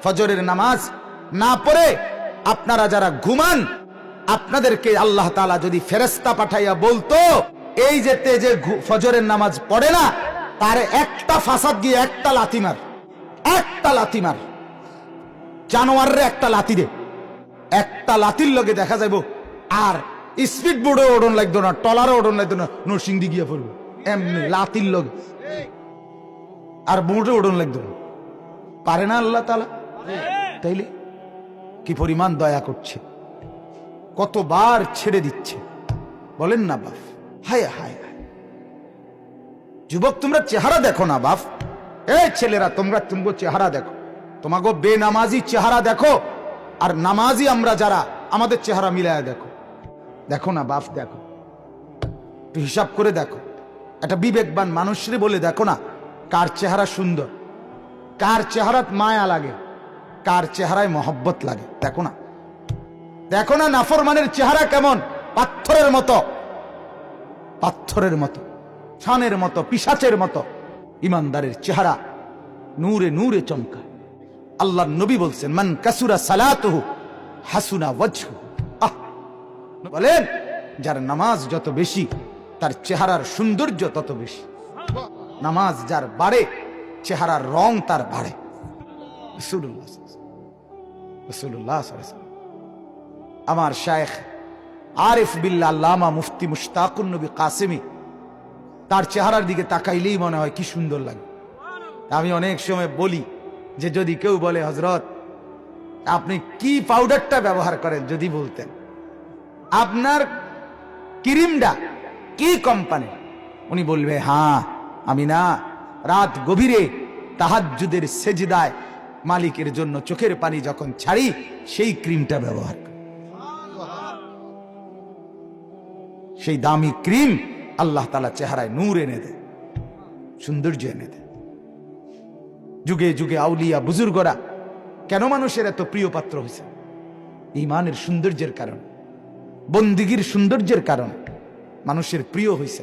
ফজরের নামাজ না পড়ে আপনারা যারা ঘুমান, আপনাদেরকে আল্লাহ তাআলা যদি ফেরেশতা পাঠাইয়া বলতো এই যে ফজরের নামাজ পড়ে না, তার একটা ফাসাদ গিয়ে একটা লাথি মার, একটা লাথি মার, জানোয়ারের একটা লাথি দে, একটা লাথির লগে দেখা যাইব আর স্পিড বোর্ডে ওড়ন লাগতো না, টলারও ওড়ন লাগতো না, নরসিংদী গিয়া পড়বো এমনি লাথির লগে, আর বোর্ডে ওড়ন লাগতো না। পারে না আল্লাহ তাআলা? তাইলে কি পরিমাণ দয়া করছে, কতবার ছেড়ে দিচ্ছে বলেন না বাপ। হায় হায় হায়, যুবক তোমরা চেহারা দেখো না বাপ, এই ছেলেরা তোমরা চেহারা দেখো, তোমাকে বেনামাজি চেহারা দেখো আর নামাজি আমরা যারা আমাদের চেহারা মিলায় দেখো, দেখো না বাপ, দেখো একটু হিসাব করে দেখো, একটা বিবেকবান মানুষরে বলে দেখো না কার চেহারা সুন্দর, কার চেহারাত মায়া লাগে, কার চেহারায় মহব্বত লাগে, দেখো না, দেখো না নাফরমানের চেহারা কেমন, পাথরের মতো, পাথরের মতো, ছানের মতো, পিশাচের মতো। ইমানদারের চেহারা নূরে নূরে চমকা। আল্লাহর নবী বলছেন মান কাসুরা সালাতুহু হাসুনা ওয়াজহু, বলেন যার নামাজ যত বেশি তার চেহারার সৌন্দর্য তত বেশি, নামাজ যার বাড়ে চেহারার রং তার বাড়ে। রাসূলুল্লাহ সাল্লাল্লাহু আলাইহি ওয়াসাল্লাম আমার শায়েখ আরিফ বিল্লাহ আল্লামা মুফতি মুশতাকুন নবী কাসেমি, তার চেহারার দিকে তাকাইলেই মনে হয় কি সুন্দর লাগে। আমি অনেক সময় বলি যে যদি কেউ বলে হযরত আপনি কি পাউডারটা ব্যবহার করেন, যদি বলতেন আপনার ক্রিমটা কি কোম্পানি, উনি বলবে হ্যাঁ আমি না রাত গভীরে তাহাজ্জুদের সেজদায় মালিকের জন্য চোখের পানি যখন ছাড়ি সেই ক্রিমটা ব্যবহার করি। সেই দামি ক্রিম আল্লাহ তাআলা চেহারায় নূর এনে দেয়, সৌন্দর্য এনে দেয়। যুগে যুগে আউলিয়া বুজুর্গরা কেন মানুষের এত প্রিয় পাত্র হয়েছে? ঈমানের সৌন্দর্যের কারণে, বন্দিগির সৌন্দর্যের কারণে মানুষের প্রিয় হয়েছে।